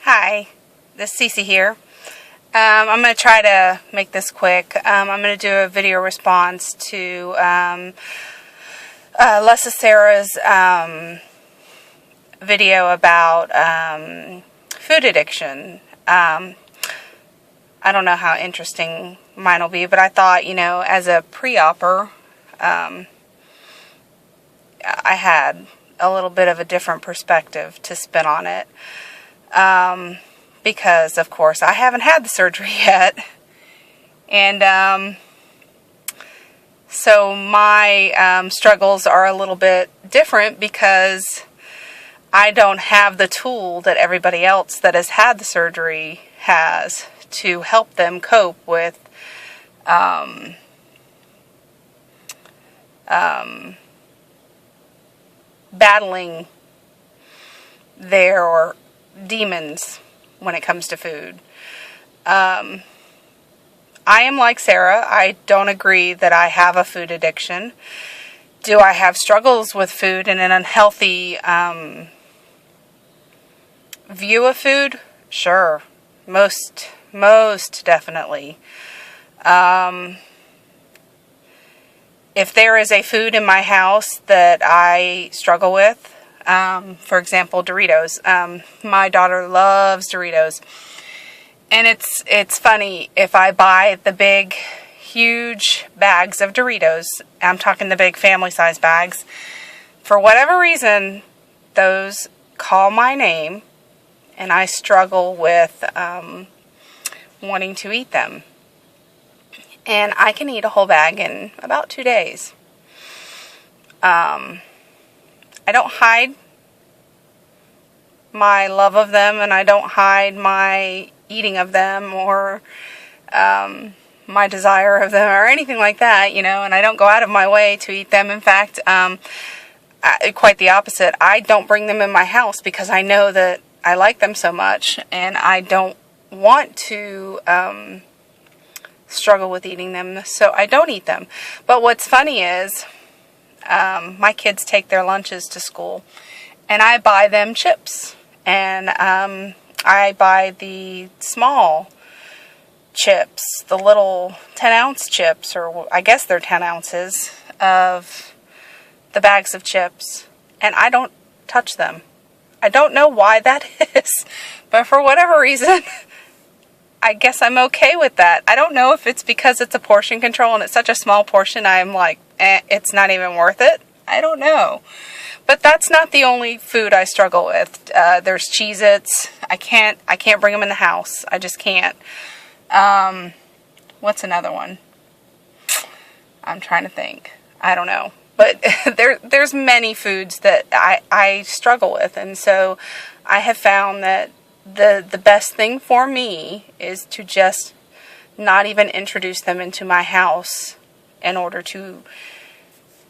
Hi, this is Cece here. I'm going to try to make this quick. I'm going to do a video response to LessofSarah's video about food addiction. I don't know how interesting mine will be, but I thought, as a pre-opper, I had a little bit of a different perspective to spin on it. Because, of course, I haven't had the surgery yet. And so my struggles are a little bit different because I don't have the tool that everybody else that has had the surgery has to help them cope with battling their demons when it comes to food. I am like Sarah. I don't agree that I have a food addiction. Do I have struggles with food and an unhealthy view of food? Sure. Most definitely. If there is a food in my house that I struggle with, for example, Doritos. My daughter loves Doritos. And it's funny, if I buy the big, huge bags of Doritos, I'm talking the big family size bags, for whatever reason, those call my name, and I struggle with wanting to eat them. And I can eat a whole bag in about 2 days. I don't hide my love of them, and I don't hide my eating of them or my desire of them or anything like that, and I don't go out of my way to eat them. In fact, quite the opposite. I don't bring them in my house because I know that I like them so much, and I don't want to struggle with eating them, so I don't eat them. But what's funny is my kids take their lunches to school, and I buy them chips. And I buy the small chips, the little 10-ounce chips, or I guess they're 10 ounces of the bags of chips, and I don't touch them. I don't know why that is, but for whatever reason, I guess I'm okay with that. I don't know if it's because it's a portion control and it's such a small portion, I'm like, it's not even worth it. I don't know. But that's not the only food I struggle with. There's Cheez-Its. I can't bring them in the house. I just can't. What's another one? I'm trying to think. I don't know. But there's many foods that I struggle with. And so I have found that the best thing for me is to just not even introduce them into my house in order to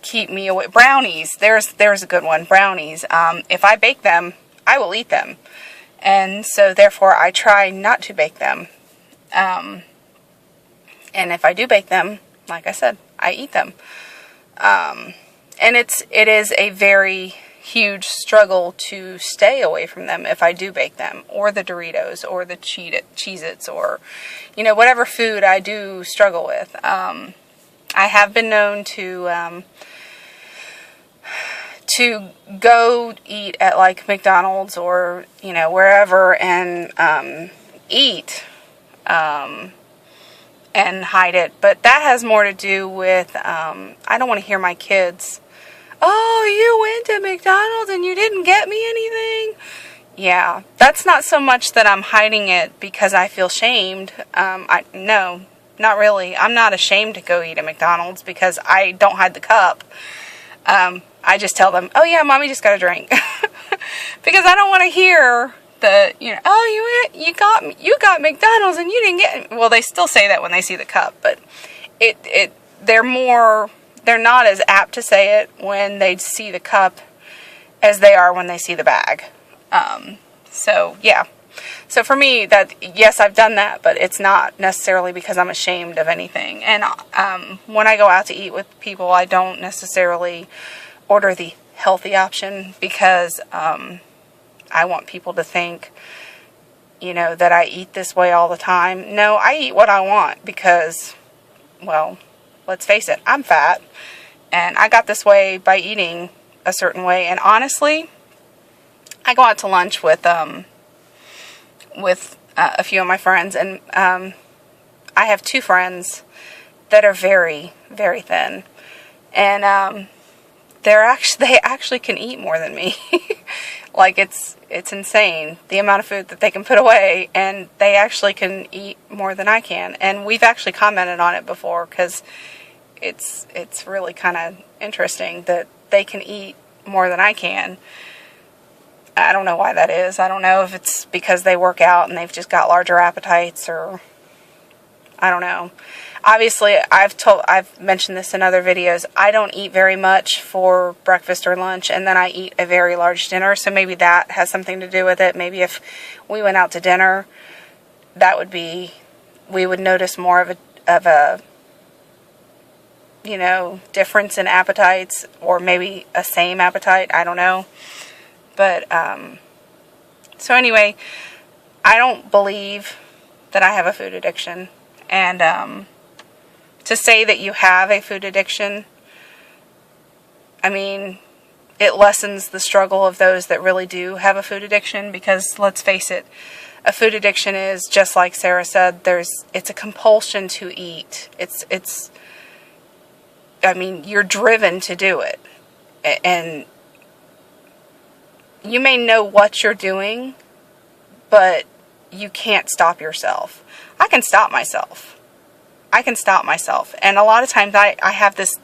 keep me away. Brownies. There's a good one. Brownies. If I bake them, I will eat them. And so therefore I try not to bake them. And if I do bake them, like I said, I eat them. And it is a very huge struggle to stay away from them if I do bake them, or the Doritos, or the Cheez-Its, or whatever food I do struggle with. I have been known to go eat at like McDonald's or wherever and eat and hide it, but that has more to do with I don't want to hear my kids, "Oh, you went to McDonald's and you didn't get me anything." Yeah, that's not so much that I'm hiding it because I feel shamed. No, not really. I'm not ashamed to go eat at McDonald's because I don't hide the cup. I just tell them, "Oh yeah, Mommy just got a drink," because I don't want to hear the "Oh, you got McDonald's and you didn't get." Well, they still say that when they see the cup, but they're not as apt to say it when they see the cup as they are when they see the bag. So yeah. So for me, yes, I've done that, but it's not necessarily because I'm ashamed of anything. And when I go out to eat with people, I don't necessarily order the healthy option because I want people to think you know, that I eat this way all the time. No, I eat what I want because, well, let's face it, I'm fat. And I got this way by eating a certain way. And honestly, I go out to lunch with a few of my friends. And I have 2 friends that are very, very thin. And they actually can eat more than me. Like, it's insane the amount of food that they can put away, and they actually can eat more than I can. And we've actually commented on it before, because it's really kind of interesting that they can eat more than I can. I don't know why that is. I don't know if it's because they work out and they've just got larger appetites, or I don't know. Obviously, I've mentioned this in other videos, I don't eat very much for breakfast or lunch, and then I eat a very large dinner, so maybe that has something to do with it. Maybe if we went out to dinner, we would notice more of a you know, difference in appetites, or maybe a same appetite, I don't know. But, so anyway, I don't believe that I have a food addiction. And to say that you have a food addiction, I mean, it lessens the struggle of those that really do have a food addiction, because let's face it, a food addiction is, just like Sarah said, it's a compulsion to eat. I mean, you're driven to do it. And you may know what you're doing, but you can't stop yourself. I can stop myself. And a lot of times I have this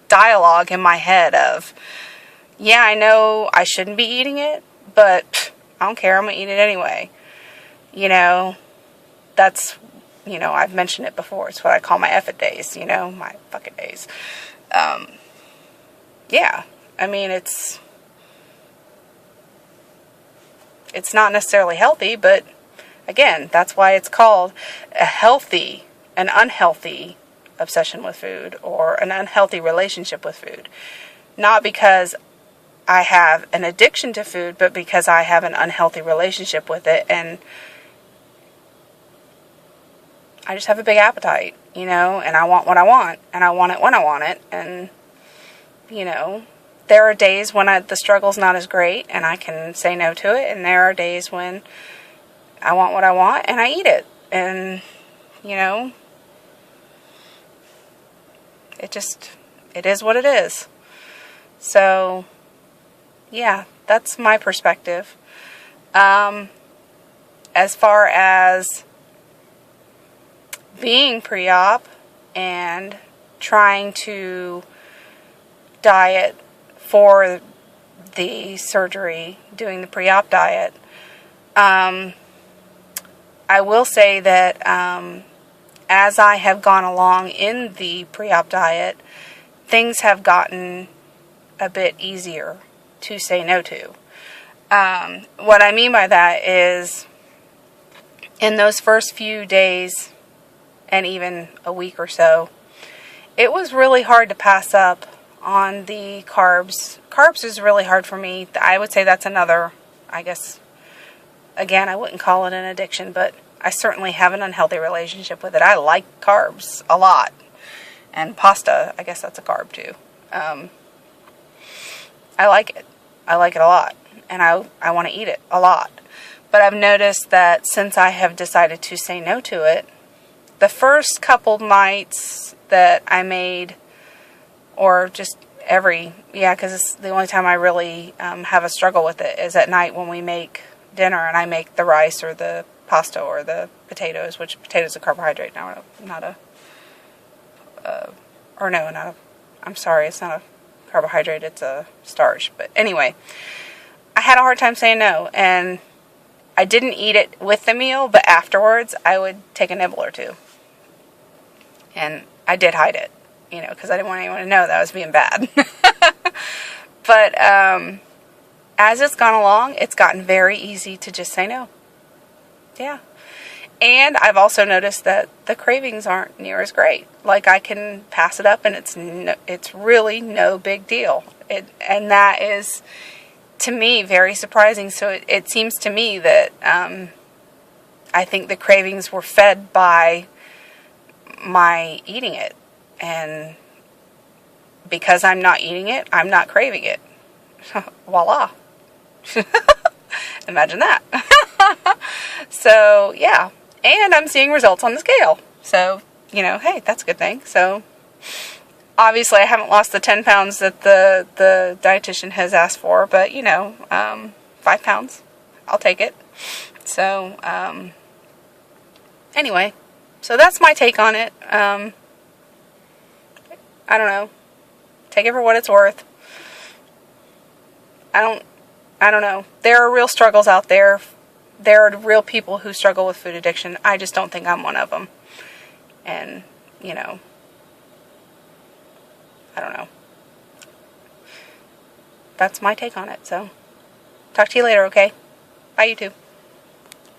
dialogue in my head of, yeah, I know I shouldn't be eating it, but I don't care, I'm going to eat it anyway. You know, that's, you know, I've mentioned it before. It's what I call my effing days, you know, my fucking days. Yeah, I mean, it's not necessarily healthy, but again, that's why it's called an unhealthy obsession with food, or an unhealthy relationship with food. Not because I have an addiction to food, but because I have an unhealthy relationship with it, and I just have a big appetite, you know, and I want what I want, and I want it when I want it, and, you know, there are days when the struggle's not as great, and I can say no to it, and there are days when I want what I want, and I eat it, and, you know, it is what it is. So, yeah, that's my perspective. As far as being pre-op and trying to diet for the surgery, doing the pre-op diet, I will say that as I have gone along in the pre-op diet, things have gotten a bit easier to say no to. What I mean by that is, in those first few days, and even a week or so, it was really hard to pass up on the carbs. Carbs is really hard for me. I would say that's another, I guess, again, I wouldn't call it an addiction, but I certainly have an unhealthy relationship with it. I like carbs a lot. And pasta, I guess that's a carb too. I like it. I like it a lot. And I want to eat it a lot. But I've noticed that since I have decided to say no to it, the first couple nights that I made, or just because it's the only time I really have a struggle with it, is at night when we make dinner and I make the rice or the pasta or the potatoes, which potatoes are a carbohydrate now, I'm sorry, it's not a carbohydrate, it's a starch. But anyway, I had a hard time saying no, and I didn't eat it with the meal, but afterwards I would take a nibble or two. And I did hide it, you know, because I didn't want anyone to know that I was being bad. But as it's gone along, it's gotten very easy to just say no. Yeah. And I've also noticed that the cravings aren't near as great. Like, I can pass it up and it's really no big deal. And that is, to me, very surprising. So it seems to me that I think the cravings were fed by my eating it. And because I'm not eating it, I'm not craving it. Voila. Imagine that. So, yeah. And I'm seeing results on the scale. So, hey, that's a good thing. So, obviously I haven't lost the 10 pounds that the dietitian has asked for, but, 5 pounds. I'll take it. So, anyway. So that's my take on it. I don't know. Take it for what it's worth. I don't know. There are real struggles out there. There are real people who struggle with food addiction. I just don't think I'm one of them. And, I don't know. That's my take on it. So, talk to you later, okay? Bye, you too.